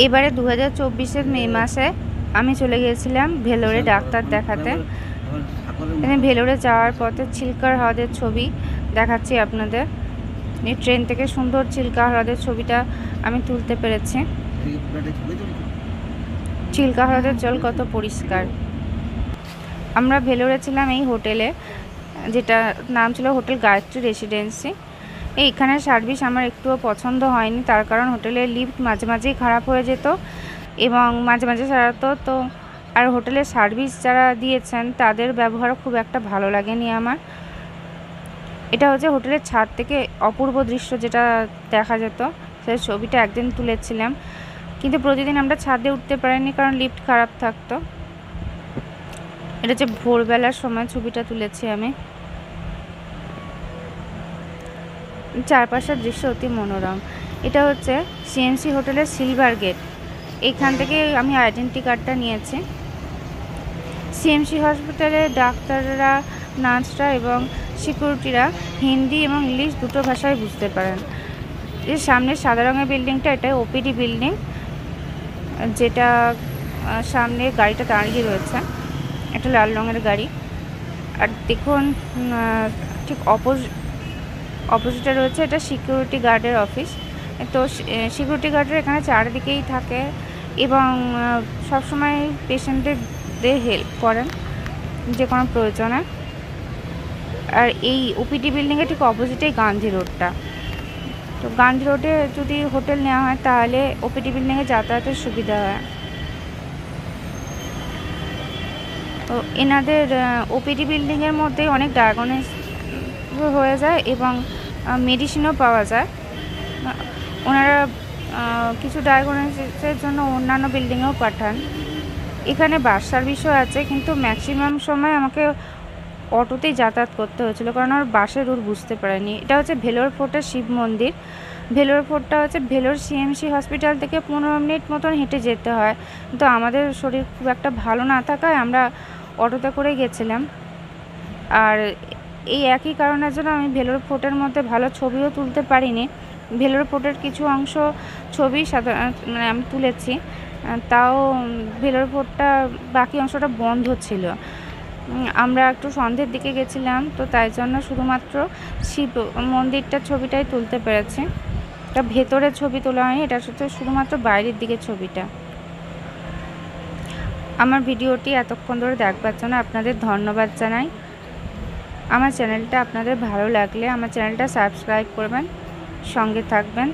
এবারে 2024-এর মে মাসে আমি চলে গিয়েছিলাম ভেলোরে ডাক্তার দেখাতে। ভেলোরে যাওয়ার পথে চিল্কা হ্রদের ছবি দেখাচ্ছি আপনাদের। এই ট্রেন থেকে সুন্দর চিল্কা হ্রদের ছবিটা আমি তুলতে পেরেছি। চিল্কা হ্রদের জল কত পরিষ্কার। আমরা ভেলোরে ছিলাম এই হোটেলে, যেটা নাম ছিল হোটেল গায়ত্রী রেসিডেন্সি। এইখানের সার্ভিস আমার একটুও পছন্দ হয়নি, তার কারণ হোটেলের লিফট মাঝে মাঝেই খারাপ হয়ে যেত এবং মাঝে মাঝে সারাতো তো। আর হোটেলের সার্ভিস যারা দিয়েছেন তাদের ব্যবহারও খুব একটা ভালো লাগেনি আমার। এটা হচ্ছে হোটেলের ছাদ থেকে অপূর্ব দৃশ্য যেটা দেখা যেত, সেই ছবিটা একদিন তুলেছিলাম, কিন্তু প্রতিদিন আমরা ছাদে উঠতে পারিনি কারণ লিফট খারাপ থাকতো। এটা হচ্ছে ভোরবেলার সময় ছবিটা তুলেছি আমি। চারপাশের দৃশ্য অতি মনোরম। এটা হচ্ছে সিএমসি হোটেলের সিলভার গেট। এইখান থেকে আমি আইডেন্টি কার্ডটা নিয়েছি। সিএমসি হসপিটালে ডাক্তাররা, নার্সরা এবং সিকিউরিটিরা হিন্দি এবং ইংলিশ দুটো ভাষায় বুঝতে পারেন। এর সামনে সাদা রঙের বিল্ডিংটা, এটা ওপিডি বিল্ডিং, যেটা সামনে গাড়িটা দাঁড়িয়ে রয়েছে, একটা লাল রঙের গাড়ি। আর দেখুন ঠিক অপোজিটে রয়েছে এটা সিকিউরিটি গার্ডের অফিস। তো সিকিউরিটি গার্ডের এখানে চারিদিকেই থাকে এবং সবসময় পেশেন্টদের হেল্প করেন যে কোনো প্রয়োজনে। আর এই ওপিডি বিল্ডিংয়ের ঠিক অপোজিটেই গান্ধী রোডটা। তো গান্ধী রোডে যদি হোটেল নেওয়া হয় তাহলে ওপিডি বিল্ডিংয়ে যাতায়াতের সুবিধা হয়। তো এনাদের ওপিডি বিল্ডিংয়ের মধ্যে অনেক ডায়াগনোস হয়ে যায় এবং মেডিসিনও পাওয়া যায়। ওনারা কিছু ডায়াগনোসিসের জন্য অন্যান্য বিল্ডিংয়েও পাঠান। এখানে বাস সার্ভিসও আছে, কিন্তু ম্যাক্সিমাম সময় আমাকে অটোতেই যাতায়াত করতে হয়েছিল কারণ আমার বাসের রুট বুঝতে পারিনি। এটা হচ্ছে ভেলোর ফোর্টের শিব মন্দির। ভেলোর ফোর্টটা হচ্ছে ভেলোর সিএমসি হসপিটাল থেকে 15 মিনিট মতন হেঁটে যেতে হয়, কিন্তু আমাদের শরীর খুব একটা ভালো না থাকায় আমরা অটোতে করে গেছিলাম। আর এই একই কারণের জন্য আমি ভেলোর ফোর্টের মধ্যে ভালো ছবিও তুলতে পারিনি। ভেলোর ফোর্টের কিছু অংশ ছবি মানে আমি তুলেছি, তাও ভেলোর ফোর্টটা বাকি অংশটা বন্ধ ছিল। আমরা একটু সন্ধ্যের দিকে গেছিলাম, তো তাই জন্য শুধুমাত্র শিব মন্দিরটার ছবিটাই তুলতে পেরেছি। এটা ভেতরের ছবি তোলা হয়নি, এটা হচ্ছে শুধুমাত্র বাইরের দিকের ছবিটা। আমার ভিডিওটি এতক্ষণ ধরে দেখবার জন্য আপনাদের ধন্যবাদ জানাই। আমার চ্যানেলটা আপনাদের ভালো লাগলে আমার চ্যানেলটা সাবস্ক্রাইব করবেন, সঙ্গে থাকবেন।